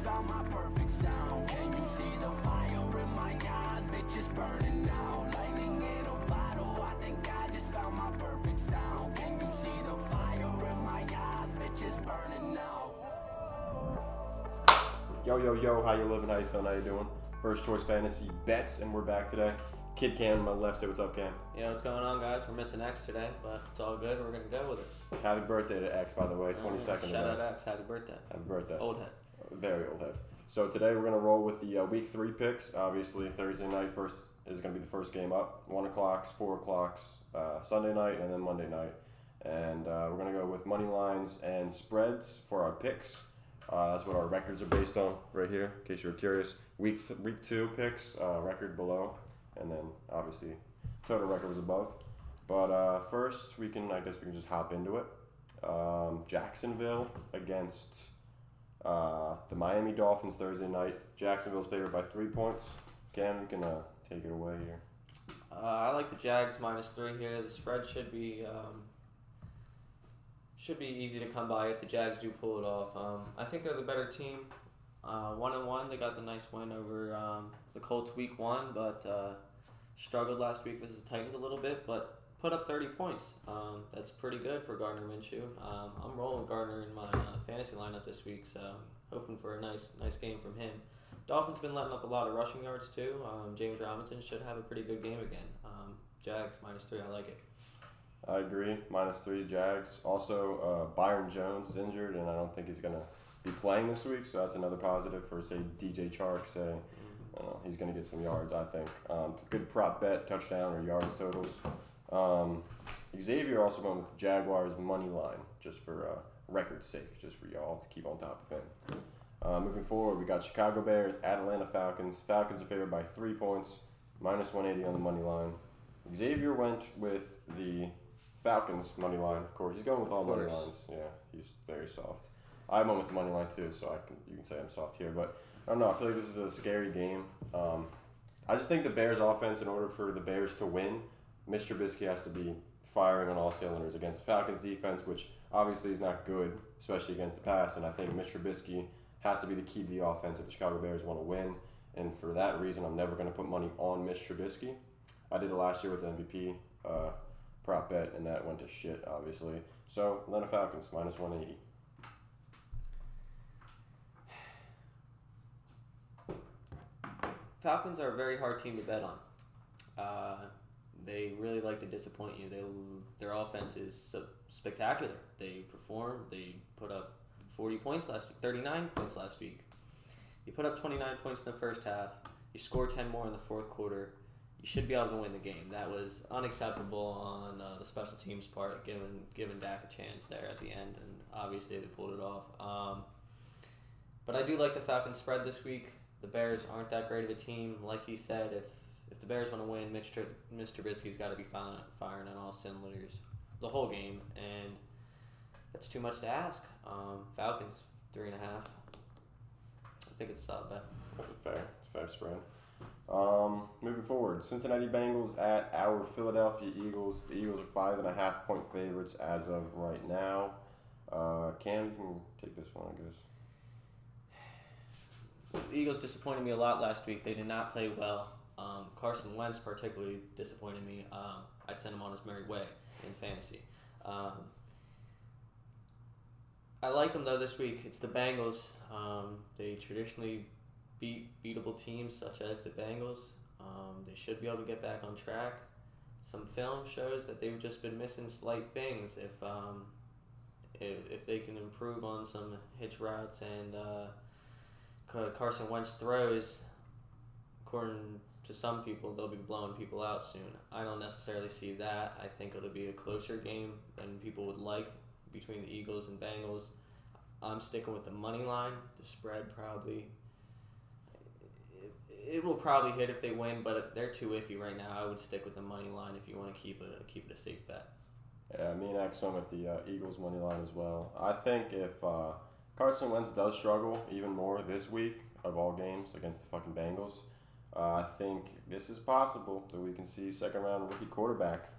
found my perfect sound. Can you see the fire in my eyes? Bitch, it's burning out. Lightning in a bottle. I think I just found my perfect sound. Can you see the fire in my eyes? Bitch, it's burning out. Yo, how you living? How you feeling? How you doing? First Choice Fantasy Bets, and we're back today. Kid Cam on my left. Say what's up, Cam. Yeah, what's going on, guys? We're missing X today, but it's all good. We're going to go with it. Happy birthday to X, by the way, 22nd. Shout out X. Happy birthday. Happy birthday. Old head. Very old head. So today we're going to roll with the Week 3 picks. Obviously, Thursday night first is going to be the first game up. 1 o'clock, 4 o'clock, Sunday night, and then Monday night. And we're going to go with money lines and spreads for our picks. That's what our records are based on right here, in case you were curious. Week 2 picks, record below, and then obviously total record was above. But first, I guess we can just hop into it. Jacksonville against the Miami Dolphins Thursday night. Jacksonville's favored by 3 points. Cam, you can take it away here. I like the Jags -3 here. The spread should be easy to come by if the Jags do pull it off. I think they're the better team. 1-1, they got the nice win over the Colts week 1, but struggled last week versus the Titans a little bit, but put up 30 points. That's pretty good for Gardner Minshew. I'm rolling Gardner in my fantasy lineup this week, so hoping for a nice game from him. Dolphins been letting up a lot of rushing yards too. James Robinson should have a pretty good game again. Jags -3, I like it. I agree. -3 Jags. Also, Byron Jones is injured, and I don't think he's going to be playing this week, so that's another positive for, say, DJ Chark. He's going to get some yards, I think. Good prop bet, touchdown or yards totals. Xavier also went with the Jaguars Moneyline, just for record's sake, just for y'all to keep on top of him. Moving forward, we got Chicago Bears at Atlanta Falcons. Falcons are favored by 3 points, -180 on the money line. Xavier went with the Falcons money line, of course. He's going with all money lines. Yeah, he's very soft. I went with the money line too, so you can say I'm soft here. But I don't know. I feel like this is a scary game. I just think the Bears' offense, in order for the Bears to win, Mr. Trubisky has to be firing on all cylinders against the Falcons' defense, which obviously is not good, especially against the pass. And I think Mr. Trubisky has to be the key to the offense if the Chicago Bears want to win. And for that reason, I'm never going to put money on Mr. Trubisky. I did it last year with the MVP prop bet, and that went to shit, obviously. So, Atlanta Falcons, -180. Falcons are a very hard team to bet on. They really like to disappoint you. Their offense is spectacular. They perform. They put up 40 points last week, 39 points last week. You put up 29 points in the first half. You score 10 more in the fourth quarter. You should be able to win the game. That was unacceptable on the special teams part, giving Dak a chance there at the end, and obviously they pulled it off. But I do like the Falcons spread this week. The Bears aren't that great of a team. Like he said, if the Bears want to win, Mr. Trubisky's got to be firing on all cylinders the whole game, and that's too much to ask. Falcons 3.5. I think it's a solid bet. That's a fair spread. Moving forward, Cincinnati Bengals at our Philadelphia Eagles. The Eagles are 5.5 point favorites as of right now. Cam, you can take this one, I guess. The Eagles disappointed me a lot last week. They did not play well. Carson Wentz particularly disappointed me. I sent him on his merry way in fantasy. I like them though this week. It's the Bengals. They traditionally beat beatable teams such as the Bengals. They should be able to get back on track. Some film shows that they've just been missing slight things. If they can improve on some hitch routes and Carson Wentz throws, according to some people, they'll be blowing people out soon. I don't necessarily see that. I think it'll be a closer game than people would like between the Eagles and Bengals. I'm sticking with the money line. The spread probably. It will probably hit if they win, but they're too iffy right now. I would stick with the money line if you want to keep it a safe bet. Yeah, me and X went with the Eagles money line as well. I think if Carson Wentz does struggle even more this week of all games against the fucking Bengals, I think this is possible that we can see second round rookie quarterback,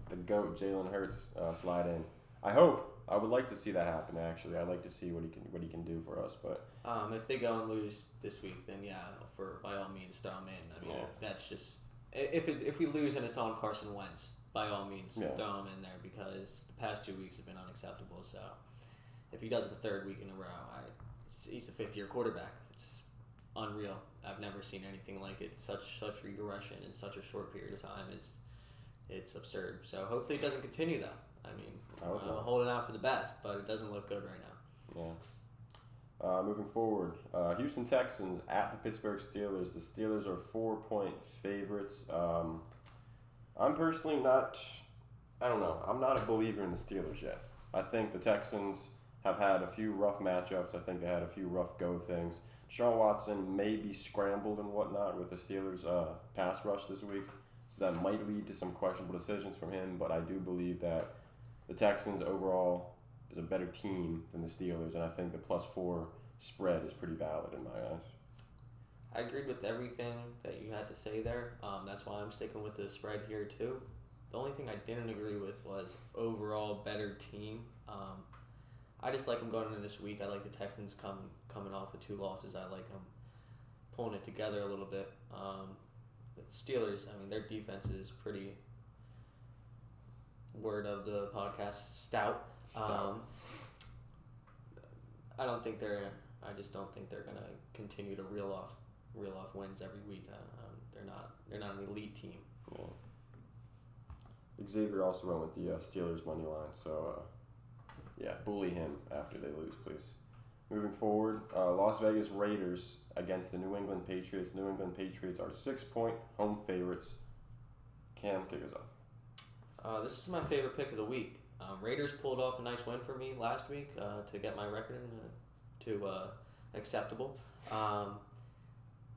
the GOAT Jalen Hurts, slide in. I hope I would like to see that happen. Actually, I'd like to see what he can do for us. But if they go and lose this week, then yeah, by all means, throw him in. I mean, that's just if we lose and it's on Carson Wentz, by all means, throw him in there because the past 2 weeks have been unacceptable. So if he does it the third week in a row, he's a fifth-year quarterback. It's unreal. I've never seen anything like it. Such regression in such a short period of time it's absurd. So hopefully it doesn't continue though. I mean, I'm holding out for the best, but it doesn't look good right now. Yeah. Moving forward, Houston Texans at the Pittsburgh Steelers. The Steelers are 4-point favorites. I'm personally not. I don't know. I'm not a believer in the Steelers yet. I think the Texans have had a few rough matchups. I think they had a few rough go things. Deshaun Watson may be scrambled and whatnot with the Steelers' pass rush this week, so that might lead to some questionable decisions from him. But I do believe that the Texans overall is a better team than the Steelers, and I think the +4 spread is pretty valid in my eyes. I agreed with everything that you had to say there. That's why I'm sticking with the spread here too. The only thing I didn't agree with was overall better team. I just like them going into this week. I like the Texans coming off of 2 losses. I like them pulling it together a little bit. The Steelers, I mean, their defense is pretty, word of the podcast, stout. I just don't think they're gonna continue to reel off wins every week. They're not an elite team. Yeah. Xavier also went with the Steelers money line, so bully him after they lose, please. Moving forward, Las Vegas Raiders against the New England Patriots. New England Patriots are 6-point home favorites. Cam, kick us off. This is my favorite pick of the week. Raiders pulled off a nice win for me last week to get my record to acceptable.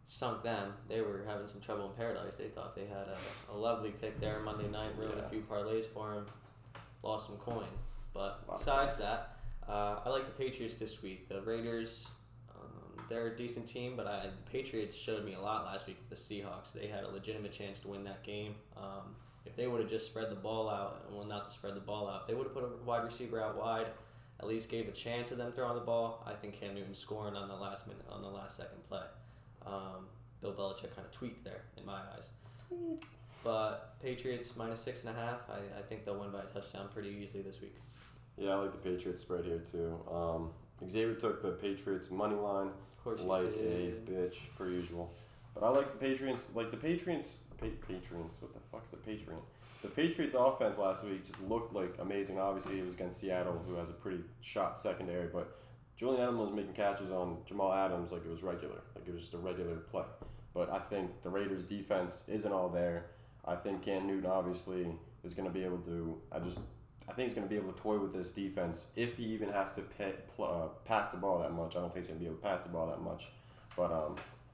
Sunk them. They were having some trouble in paradise. They thought they had a lovely pick there Monday night, ruined a few parlays for them, lost some coin. But besides that, I like the Patriots this week. The Raiders, they're a decent team, but the Patriots showed me a lot last week with the Seahawks. They had a legitimate chance to win that game. If they would have just spread the ball out, well, not to spread the ball out, if they would have put a wide receiver out wide, at least gave a chance of them throwing the ball, I think Cam Newton scoring on the last second play. Bill Belichick kind of tweaked there in my eyes. But Patriots -6.5, I think they'll win by a touchdown pretty easily this week. Yeah, I like the Patriots spread here too. Xavier took the Patriots money line like a bitch per usual. But I like the Patriots. Like the Patriots. What the fuck is a Patriot? The Patriots offense last week just looked like amazing. Obviously, it was against Seattle, who has a pretty shot secondary. But Julian Edelman was making catches on Jamal Adams like it was regular. Like it was just a regular play. But I think the Raiders' defense isn't all there. I think Cam Newton obviously is going to be able to. I think he's going to be able to toy with this defense if he even has to pass the ball that much. I don't think he's going to be able to pass the ball that much. But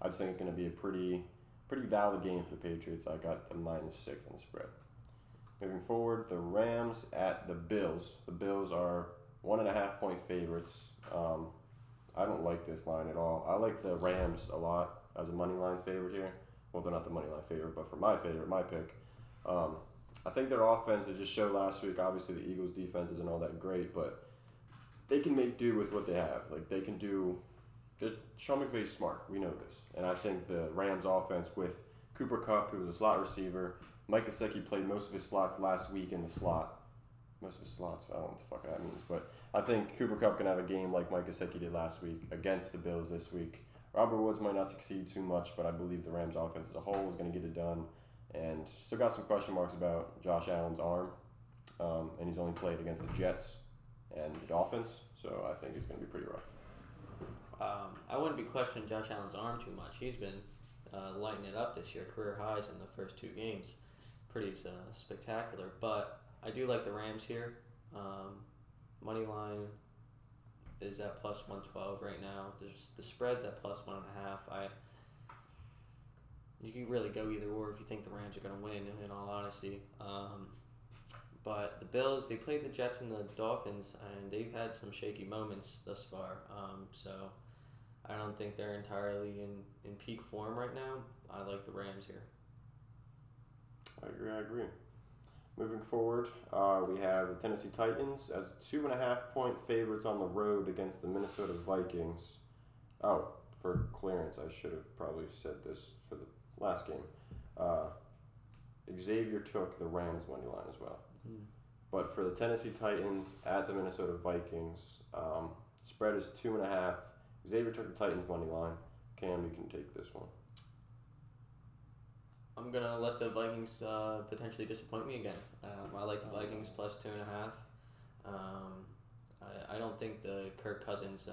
I just think it's going to be a pretty valid game for the Patriots. I got the -6 on the spread. Moving forward, the Rams at the Bills. The Bills are 1.5-point favorites. I don't like this line at all. I like the Rams a lot as a money line favorite here. Well, they're not the money line favorite, but for my pick. I think their offense, they just showed last week, obviously the Eagles' defense isn't all that great, but they can make do with what they have. Like, they can do. Sean McVay's smart. We know this. And I think the Rams' offense with Cooper Kupp, who was a slot receiver, Mike Gesicki played most of his slots last week in the slot. Most of his slots, I don't know what the fuck that means. But I think Cooper Kupp can have a game like Mike Gesicki did last week against the Bills this week. Robert Woods might not succeed too much, but I believe the Rams' offense as a whole is going to get it done. And still got some question marks about Josh Allen's arm. And he's only played against the Jets and the Dolphins, so I think it's going to be pretty rough. I wouldn't be questioning Josh Allen's arm too much. He's been lighting it up this year, career highs in the first 2 games. Pretty spectacular. But I do like the Rams here. Moneyline is at +112 right now. The spread's at +1.5. You can really go either or if you think the Rams are going to win, in all honesty. But the Bills, they played the Jets and the Dolphins, and they've had some shaky moments thus far. So I don't think they're entirely in peak form right now. I like the Rams here. I agree. Moving forward, we have the Tennessee Titans as 2.5-point favorites on the road against the Minnesota Vikings. Oh, for clearance, I should have probably said this for the last game. Xavier took the Rams money line as well. But for the Tennessee Titans at the Minnesota Vikings, spread is 2.5. Xavier took the Titans money line. Cam, you can take this one. I'm gonna let the Vikings potentially disappoint me again. I like the Vikings plus 2.5. I don't think the Kirk Cousins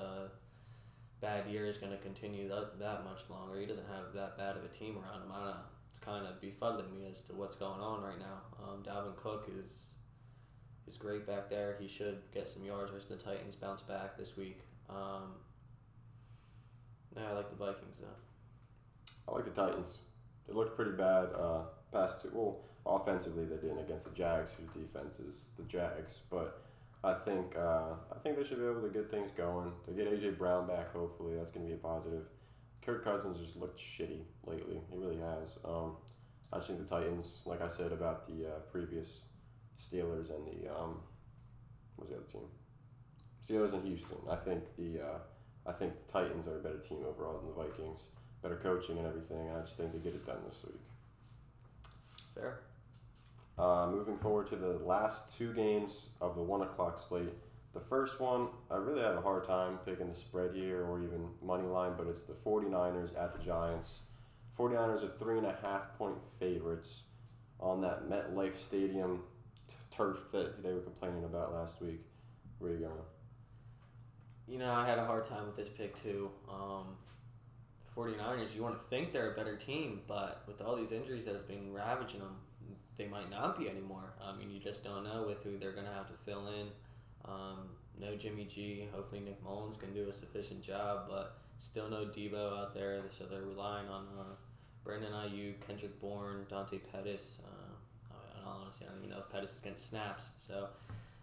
bad year is gonna continue that much longer. He doesn't have that bad of a team around him. It's kind of befuddling me as to what's going on right now. Dalvin Cook is great back there. He should get some yards versus the Titans. Bounce back this week. I like the Vikings though. I like the Titans. They looked pretty bad past two. Well, offensively they didn't against the Jags, whose defense is the Jags. But I think they should be able to get things going. To get AJ Brown back, hopefully that's going to be a positive. Kirk Cousins just looked shitty lately. He really has. I just think the Titans, like I said about the previous Steelers and the what was the other team? Steelers and Houston. I think the Titans are a better team overall than the Vikings. Better coaching and everything. I just think they get it done this week. Fair. Moving forward to the last two games of the 1 o'clock slate. The first one, I really have a hard time picking the spread here or even money line, but it's the 49ers at the Giants. 49ers are 3.5-point favorites on that MetLife Stadium turf that they were complaining about last week. Where are you going? I had a hard time with this pick too. 49ers, you want to think they're a better team, but with all these injuries that have been ravaging them, they might not be anymore. You just don't know with who they're going to have to fill in. No Jimmy G. Hopefully Nick Mullins can do a sufficient job, but still no Debo out there, so they're relying on Brandon Ayuk, Kendrick Bourne, Dante Pettis. In all honesty, I don't even know if Pettis is getting snaps. So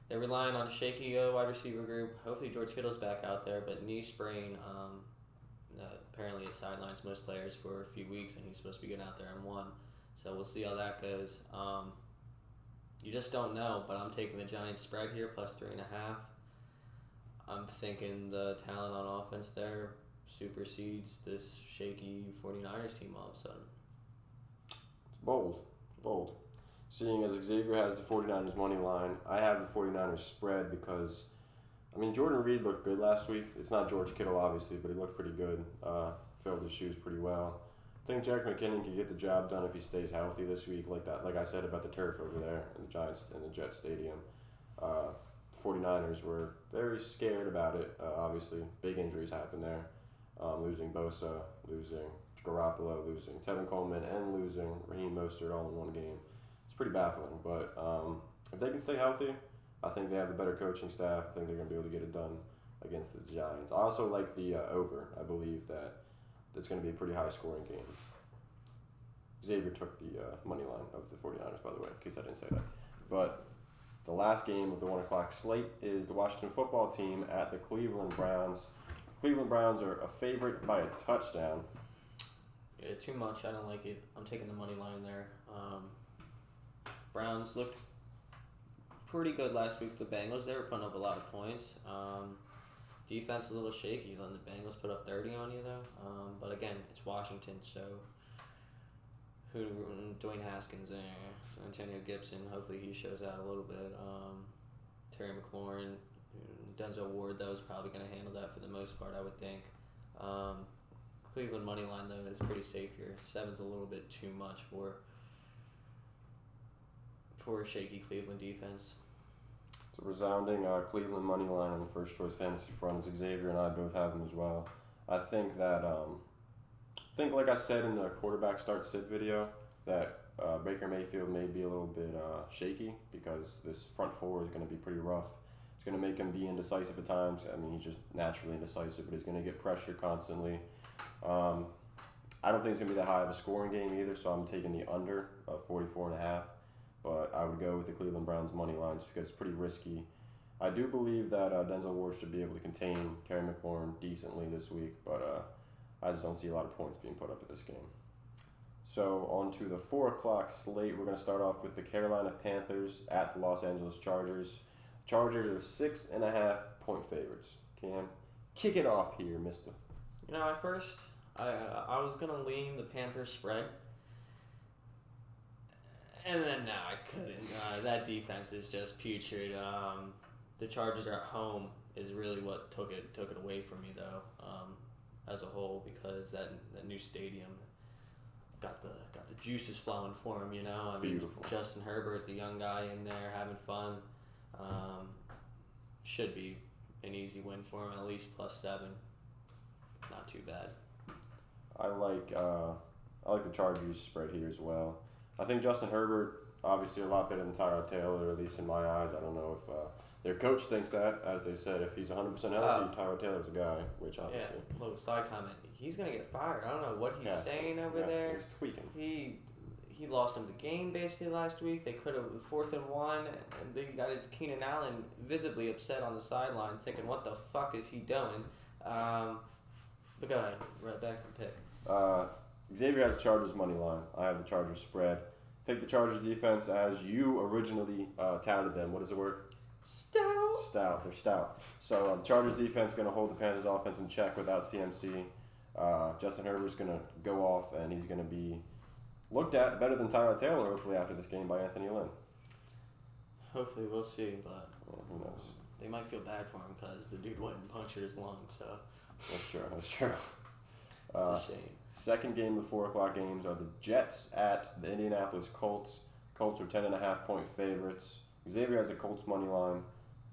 they're relying on a shaky wide receiver group. Hopefully George Kittle's back out there, but knee sprain. Apparently it sidelines most players for a few weeks, and he's supposed to be getting out there in one. So we'll see how that goes. You just don't know, but I'm taking the Giants spread here, plus 3.5. I'm thinking the talent on offense there supersedes this shaky 49ers team all of a sudden. It's bold. Seeing as Xavier has the 49ers money line, I have the 49ers spread because, Jordan Reed looked good last week. It's not George Kittle, obviously, but he looked pretty good. Filled his shoes pretty well. I think Jack McKinnon can get the job done if he stays healthy this week, like I said about the turf over there in the Giants in the Jet Stadium. 49ers were very scared about it. Obviously, big injuries happened there. Losing Bosa, losing Garoppolo, losing Tevin Coleman, and losing Raheem Mostert all in one game. It's pretty baffling, but if they can stay healthy, I think they have the better coaching staff. I think they're going to be able to get it done against the Giants. I also like the over. I believe that it's going to be a pretty high-scoring game. Xavier took the money line of the 49ers, by the way, in case I didn't say that. But the last game of the 1 o'clock slate is the Washington football team at the Cleveland Browns. Cleveland Browns are a favorite by a touchdown. Yeah, too much. I don't like it. I'm taking the money line there. Browns looked pretty good last week for the Bengals. They were putting up a lot of points. Defense a little shaky. Letting the Bengals put up 30 on you though. But again, it's Washington, so Dwayne Haskins there, Antonio Gibson. Hopefully he shows out a little bit. Terry McLaurin, Denzel Ward, though, is probably going to handle that for the most part, I would think. Cleveland money line though is pretty safe here. 7's a little bit too much for a shaky Cleveland defense. It's a resounding Cleveland money line on the first choice fantasy front. Xavier and I both have them as well. I think that like I said in the quarterback start sit video, that Baker Mayfield may be a little bit shaky because this front four is going to be pretty rough. It's going to make him be indecisive at times. He's just naturally indecisive, but he's going to get pressure constantly. I don't think it's going to be that high of a scoring game either, so I'm taking the under of 44.5. But I would go with the Cleveland Browns money line just because it's pretty risky. I do believe that Denzel Ward should be able to contain Terry McLaurin decently this week, but I just don't see a lot of points being put up in this game. So on to the 4 o'clock slate. We're going to start off with the Carolina Panthers at the Los Angeles Chargers. Chargers are 6.5-point favorites. Cam, kick it off here, mister. At first, I was going to lean the Panthers spread. And then, no, I couldn't. That defense is just putrid. The Chargers are at home is really what took it away from me, though, as a whole, because that new stadium got the juices flowing for him. Beautiful. Justin Herbert, the young guy in there having fun, should be an easy win for him, at least +7. Not too bad. I like the Chargers spread here as well. I think Justin Herbert, obviously a lot better than Tyrod Taylor, at least in my eyes. I don't know if their coach thinks that. As they said, if he's 100% healthy, Tyrod Taylor's a guy, which obviously. Yeah, little side comment. He's going to get fired. I don't know what he's saying over there. He's tweaking. He lost him the game basically last week. They could have 4th and 1, and they got his Keenan Allen visibly upset on the sideline, thinking, what the fuck is he doing? But go ahead. Right back to the pick. Xavier has the Chargers money line. I have the Chargers spread. I think the Chargers defense, as you originally touted them, what is the word? Stout. They're stout. So the Chargers defense is going to hold the Panthers offense in check without CMC. Justin Herbert's going to go off, and he's going to be looked at better than Tyrod Taylor, hopefully, after this game by Anthony Lynn. Hopefully, we'll see, but who knows? They might feel bad for him because the dude went and punctured his lung, so. That's true. It's a shame. Second game of the 4 o'clock games are the Jets at the Indianapolis Colts. Colts are 10.5-point favorites. Xavier has the Colts money line.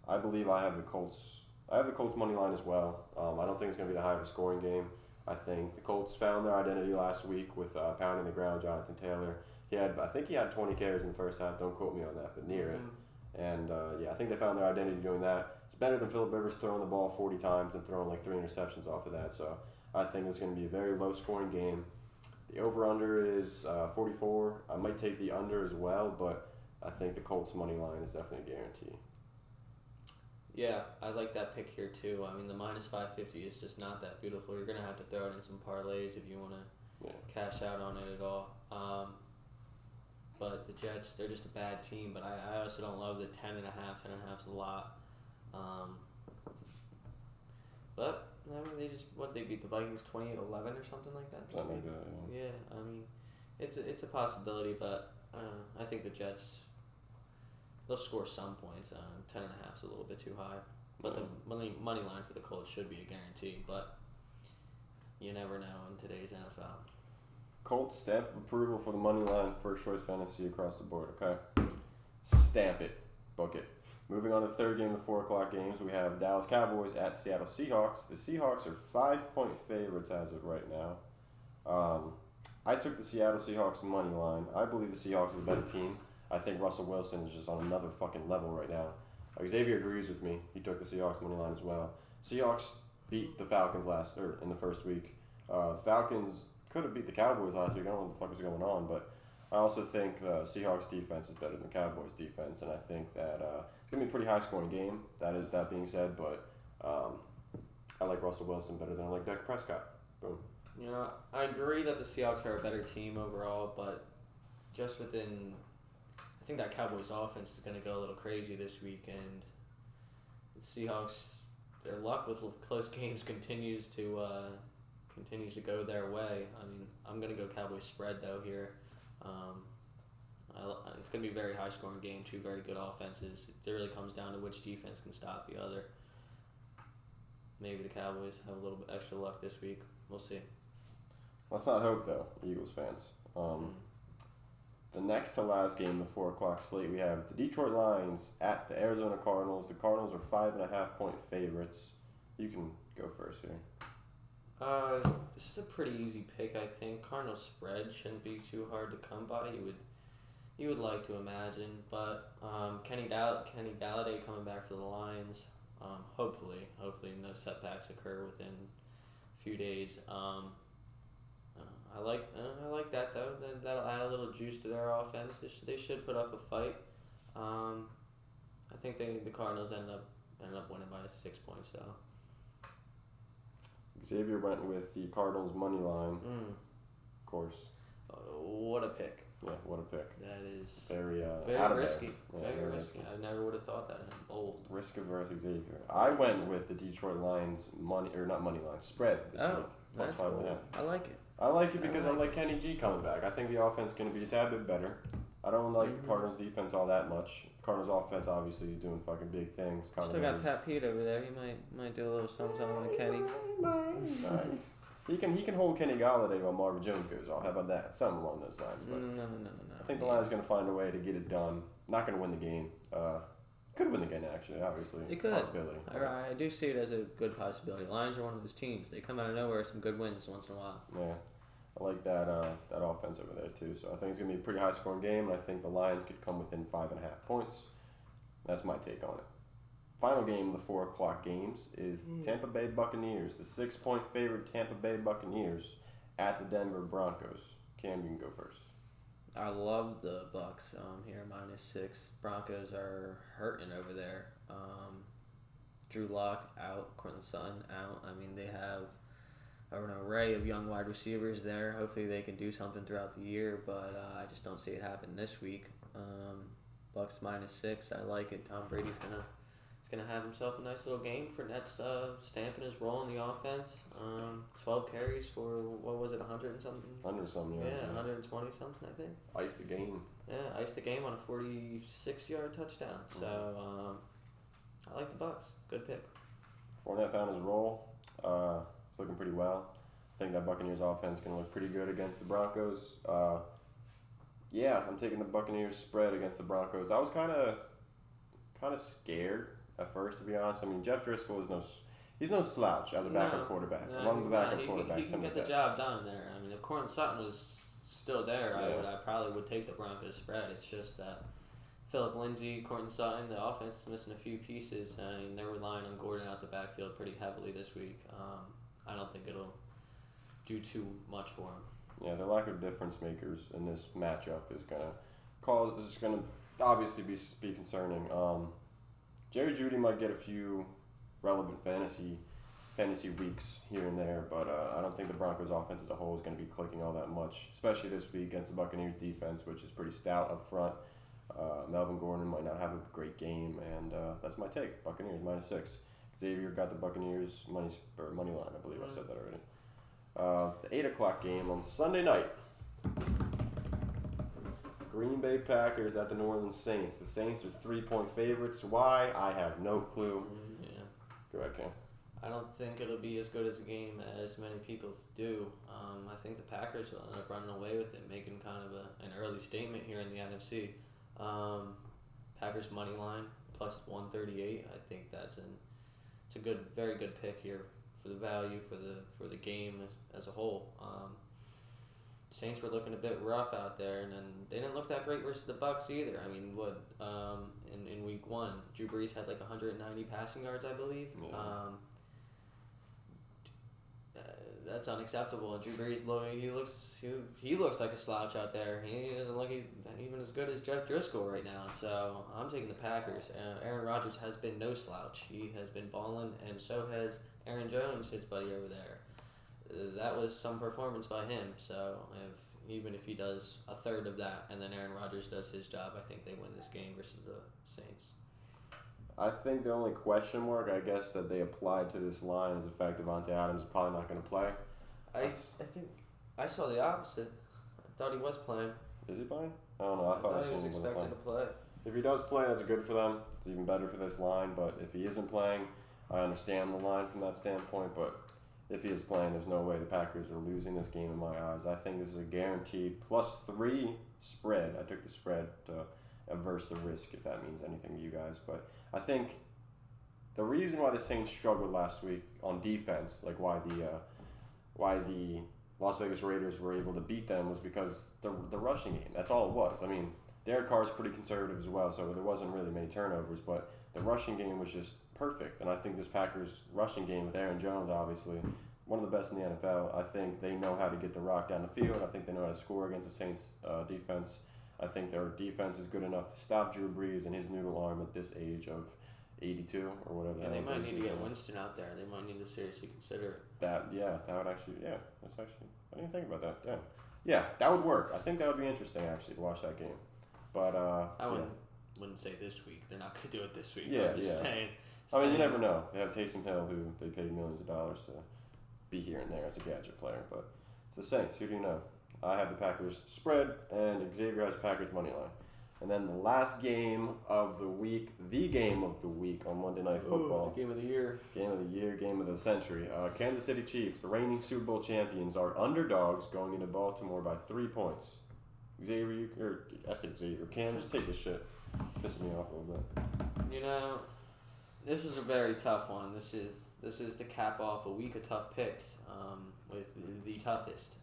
I believe I have the Colts. I have the Colts money line as well. I don't think it's going to be the high of a scoring game. I think the Colts found their identity last week with pounding the ground. Jonathan Taylor. I think he had 20 carries in the first half. Don't quote me on that, but near it. And I think they found their identity doing that. It's better than Phillip Rivers throwing the ball 40 times and throwing like 3 interceptions off of that. So I think it's going to be a very low-scoring game. The over-under is 44. I might take the under as well, but I think the Colts money line is definitely a guarantee. Yeah, I like that pick here too. I mean, the -550 is just not that beautiful. You're going to have to throw it in some parlays if you want to cash out on it at all. But the Jets, they're just a bad team. But I also don't love the 10.5. 10.5's a lot. But I mean, they beat the Vikings 28-11 or something like that. Something like that. Yeah, I mean, it's a possibility, but I think the Jets, they'll score some points. 10.5's a little bit too high. But the money line for the Colts should be a guarantee. But you never know in today's NFL. Colts, stamp of approval for the money line, first choice fantasy across the board, okay? Stamp it. Book it. Moving on to the third game of the 4 o'clock games, we have Dallas Cowboys at Seattle Seahawks. The Seahawks are 5-point favorites as of right now. I took the Seattle Seahawks money line. I believe the Seahawks are the better team. I think Russell Wilson is just on another fucking level right now. Xavier agrees with me. He took the Seahawks money line as well. Seahawks beat the Falcons in the first week. The Falcons could have beat the Cowboys last week. I don't know what the fuck is going on, but I also think the Seahawks defense is better than the Cowboys defense, and I think that it's going to be a pretty high-scoring game. That being said, but I like Russell Wilson better than I like Dak Prescott. Boom. I agree that the Seahawks are a better team overall, but just within, I think that Cowboys offense is going to go a little crazy this week, and the Seahawks, their luck with close games continues to go their way. I mean, I'm going to go Cowboys spread, though, here. It's going to be a very high-scoring game, two very good offenses. It really comes down to which defense can stop the other. Maybe the Cowboys have a little bit extra luck this week. We'll see. Let's not hope, though, Eagles fans. The next to last game, the 4 o'clock slate, we have the Detroit Lions at the Arizona Cardinals. The Cardinals are 5.5-point favorites. You can go first here. This is a pretty easy pick, I think. Cardinals spread shouldn't be too hard to come by. You would like to imagine, but Kenny Galladay coming back for the Lions. Hopefully no setbacks occur within a few days. I like that though. That'll add a little juice to their offense. They should put up a fight. I think the Cardinals end up winning by 6 points though. Xavier went with the Cardinals money line. Of course. What a pick. Yeah, what a pick. That is Very very risky. Yeah, very risky. I never would have thought that. Bold. Risk averse Xavier. I went with the Detroit Lions not money line spread this week. Plus That's 5.5. cool. I like it. I like it because I like Kenny G coming back. I think the offense is going to be a tad bit better. I don't like the Cardinals defense all that much. Cardinals offense obviously is doing fucking big things. Still got Pat Pete over there. He might do a little something with Kenny. He can hold Kenny Galladay while Marvin Jones goes off. How about that? Something along those lines. But No. I think the Lions going to find a way to get it done. Not going to win the game. Could win the game actually. Obviously, They could. Possibility. I do see it as a good possibility. Lions are one of those teams. They come out of nowhere, some good wins once in a while. Yeah, I like that offense over there too. So I think it's gonna be a pretty high scoring game, and I think the Lions could come within 5.5 points. That's my take on it. Final game of the 4 o'clock games is Tampa Bay Buccaneers, the 6-point favorite Tampa Bay Buccaneers at the Denver Broncos. Cam, you can go first. I love the Bucks here, -6. Broncos are hurting over there. Drew Lock out, Courtland Sutton out. I mean, they have an array of young wide receivers there. Hopefully they can do something throughout the year, but I just don't see it happen this week. Bucks -6. I like it. Tom Brady's gonna have himself a nice little game. Fournette's stamping his role in the offense. 12 carries for, what was it, 100 and something? 100 something, yeah. 120 something, I think. Ice the game. Yeah, iced the game on a 46-yard touchdown. So I like the Bucks. Good pick. Fournette found his role. It's looking pretty well. I think that Buccaneers offense is going to look pretty good against the Broncos. Yeah, I'm taking the Buccaneers spread against the Broncos. I was kind of scared at first, to be honest. I mean, Jeff Driscoll he's no slouch as a backup quarterback. Among the backup quarterbacks, he can get the job done there. I mean, if Courtland Sutton was still there, I probably would take the Broncos spread. It's just that Phillip Lindsay, Courtland Sutton, the offense is missing a few pieces, and they're relying on Gordon out the backfield pretty heavily this week. I don't think it'll do too much for him. Yeah, their lack of difference makers in this matchup is gonna obviously be concerning. Jerry Jeudy might get a few relevant fantasy weeks here and there, but I don't think the Broncos offense as a whole is going to be clicking all that much, especially this week against the Buccaneers defense, which is pretty stout up front. Melvin Gordon might not have a great game, and that's my take. Buccaneers -6. Xavier got the Buccaneers money line, I believe I said that already. The 8 o'clock game on Sunday night. Green Bay Packers at the New Orleans Saints. The Saints are 3-point favorites. Why? I have no clue. Yeah. Go ahead, Cam. I don't think it'll be as good as a game as many people do. I think the Packers will end up running away with it, making kind of an early statement here in the NFC. Packers money line plus 138. I think it's a very good pick here for the value for the game as a whole. Saints were looking a bit rough out there, and then they didn't look that great versus the Bucs either. I mean, in week 1, Drew Brees had like 190 passing yards, I believe. Yeah. That's unacceptable. And Drew Brees, he looks like a slouch out there. He doesn't look even as good as Jeff Driscoll right now. So I'm taking the Packers. Aaron Rodgers has been no slouch. He has been balling, and so has Aaron Jones, his buddy over there. That was some performance by him. So even if he does a third of that, and then Aaron Rodgers does his job, I think they win this game versus the Saints. I think the only question mark, I guess, that they applied to this line is the fact that Devontae Adams is probably not going to play. I think I saw the opposite. I thought he was playing. Is he playing? I don't know. I thought he was expected to play. If he does play, that's good for them. It's even better for this line. But if he isn't playing, I understand the line from that standpoint. But if he is playing, there's no way the Packers are losing this game in my eyes. I think this is a guaranteed +3 spread. I took the spread to averse the risk, if that means anything to you guys. But I think the reason why the Saints struggled last week on defense, like why the Las Vegas Raiders were able to beat them, was because the rushing game. That's all it was. I mean, Derek Carr's pretty conservative as well, so there wasn't really many turnovers, but the rushing game was just perfect. And I think this Packers rushing game with Aaron Jones, obviously, one of the best in the NFL. I think they know how to get the rock down the field. I think they know how to score against the Saints defense. I think their defense is good enough to stop Drew Brees and his noodle arm at this age of 82 or whatever. Yeah, they might need to get Winston out there. They might need to seriously consider it. That would actually, that's actually, I didn't think about that. Yeah, that would work. I think that would be interesting actually to watch that game. But I wouldn't say this week. They're not going to do it this week. Yeah, I'm just saying. I mean, you never know. They have Taysom Hill, who they paid millions of dollars to be here and there as a gadget player. But it's the Saints. Who do you know? I have the Packers spread, and Xavier has Packers money line. And then the last game of the week, on Monday Night Football. The game of the year. Game of the year, game of the century. Kansas City Chiefs, the reigning Super Bowl champions, are underdogs going into Baltimore by 3 points. Cam, just take this shit. Pissing me off a little bit. You know, this was a very tough one. This is the cap off a week of tough picks, with the toughest.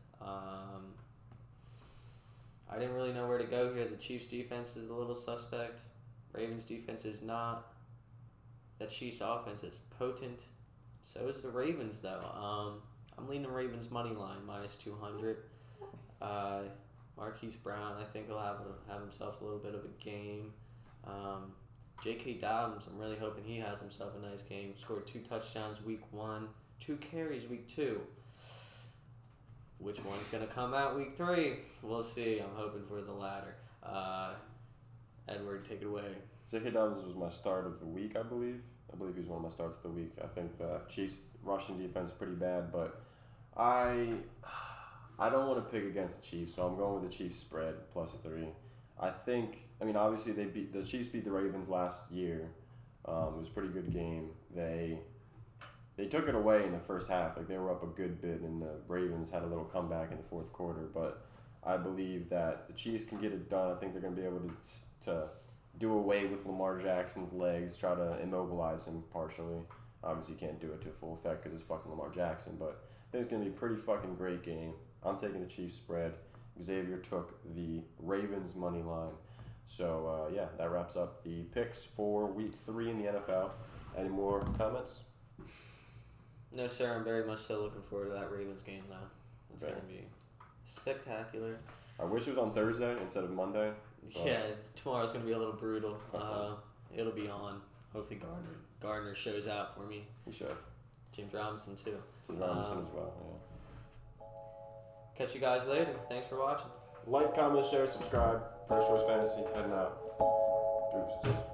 I didn't really know where to go here. The Chiefs' defense is a little suspect. Ravens' defense is not. The Chiefs' offense is potent. So is the Ravens, though. I'm leaning Ravens money line minus 200. Marquise Brown, I think, will have himself a little bit of a game. J.K. Dobbins, I'm really hoping he has himself a nice game. Scored 2 touchdowns week 1, 2 carries week 2. Which one's going to come out week 3? We'll see. I'm hoping for the latter. Edward, take it away. J.K. Dobbins was my start of the week, I believe. I believe he was one of my starts of the week. I think the Chiefs' rushing defense is pretty bad, but I don't want to pick against the Chiefs, so I'm going with the Chiefs spread plus 3. Obviously the Chiefs beat the Ravens last year. It was a pretty good game. They took it away in the first half. Like, they were up a good bit, and the Ravens had a little comeback in the fourth quarter. But I believe that the Chiefs can get it done. I think they're going to be able to do away with Lamar Jackson's legs, try to immobilize him partially. Obviously, you can't do it to full effect because it's fucking Lamar Jackson. But I think it's going to be a pretty fucking great game. I'm taking the Chiefs spread. Xavier took the Ravens money line. So, that wraps up the picks for week 3 in the NFL. Any more comments? No, sir. I'm very much so looking forward to that Ravens game, though. It's going to be spectacular. I wish it was on Thursday instead of Monday. Yeah, tomorrow's going to be a little brutal. It'll be on. Hopefully Gardner shows out for me. He should. James Robinson, too. James Robinson as well, yeah. Catch you guys later. Thanks for watching. Like, comment, share, subscribe. First Choice Fantasy, heading out. Deuces.